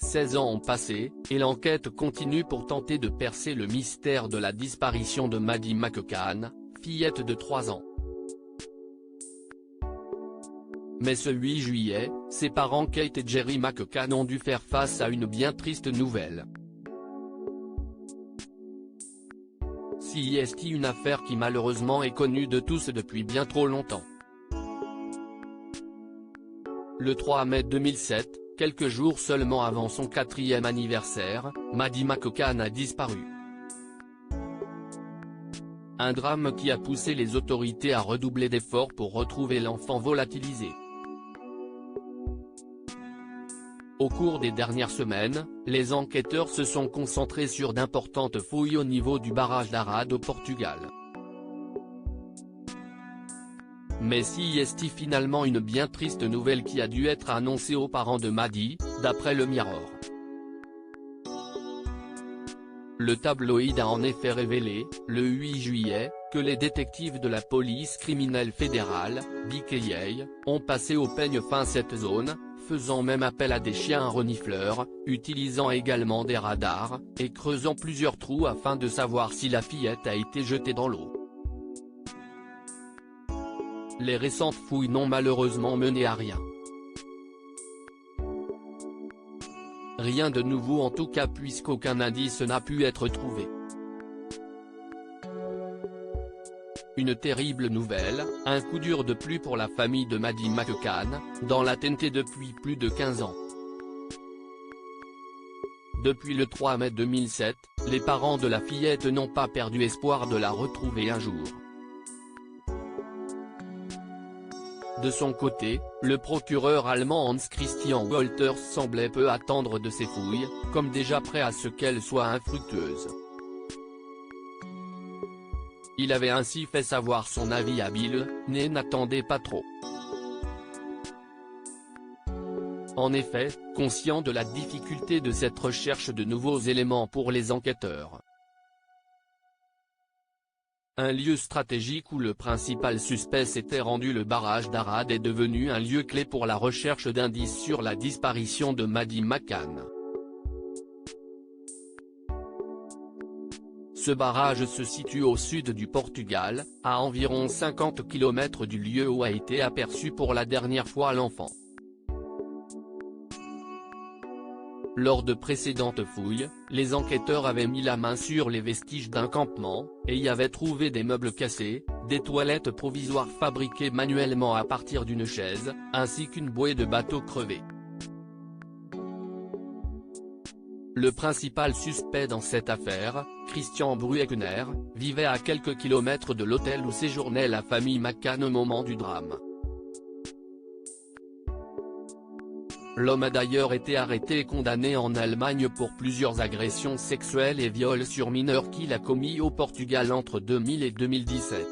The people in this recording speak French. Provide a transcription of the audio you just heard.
16 ans ont passé, et l'enquête continue pour tenter de percer le mystère de la disparition de Maddie McCann, fillette de 3 ans. Mais ce 8 juillet, ses parents Kate et Jerry McCann ont dû faire face à une bien triste nouvelle. C'est une affaire qui malheureusement est connue de tous depuis bien trop longtemps. Le 3 mai 2007, quelques jours seulement avant son 4e anniversaire, Maddie McCann a disparu. Un drame qui a poussé les autorités à redoubler d'efforts pour retrouver l'enfant volatilisé. Au cours des dernières semaines, les enquêteurs se sont concentrés sur d'importantes fouilles au niveau du barrage d'Arad au Portugal. Mais c'est finalement une bien triste nouvelle qui a dû être annoncée aux parents de Maddie, d'après le Mirror. Le tabloïd a en effet révélé, le 8 juillet, que les détectives de la police criminelle fédérale, DKA, ont passé au peigne fin cette zone, faisant même appel à des chiens renifleurs, utilisant également des radars, et creusant plusieurs trous afin de savoir si la fillette a été jetée dans l'eau. Les récentes fouilles n'ont malheureusement mené à rien. Rien de nouveau en tout cas puisqu'aucun indice n'a pu être trouvé. Une terrible nouvelle, un coup dur de plus pour la famille de Maddie McCann, dans l'attente depuis plus de 15 ans. Depuis le 3 mai 2007, les parents de la fillette n'ont pas perdu espoir de la retrouver un jour. De son côté, le procureur allemand Hans-Christian Wolters semblait peu attendre de ces fouilles, comme déjà prêt à ce qu'elles soient infructueuses. Il avait ainsi fait savoir son avis à Bill, n'attendez pas trop. En effet, conscient de la difficulté de cette recherche de nouveaux éléments pour les enquêteurs. Un lieu stratégique où le principal suspect s'était rendu, le barrage d'Arad est devenu un lieu clé pour la recherche d'indices sur la disparition de Maddie McCann. Ce barrage se situe au sud du Portugal, à environ 50 km du lieu où a été aperçu pour la dernière fois l'enfant. Lors de précédentes fouilles, les enquêteurs avaient mis la main sur les vestiges d'un campement, et y avaient trouvé des meubles cassés, des toilettes provisoires fabriquées manuellement à partir d'une chaise, ainsi qu'une bouée de bateau crevée. Le principal suspect dans cette affaire, Christian Brueckner, vivait à quelques kilomètres de l'hôtel où séjournait la famille McCann au moment du drame. L'homme a d'ailleurs été arrêté et condamné en Allemagne pour plusieurs agressions sexuelles et viols sur mineurs qu'il a commis au Portugal entre 2000 et 2017.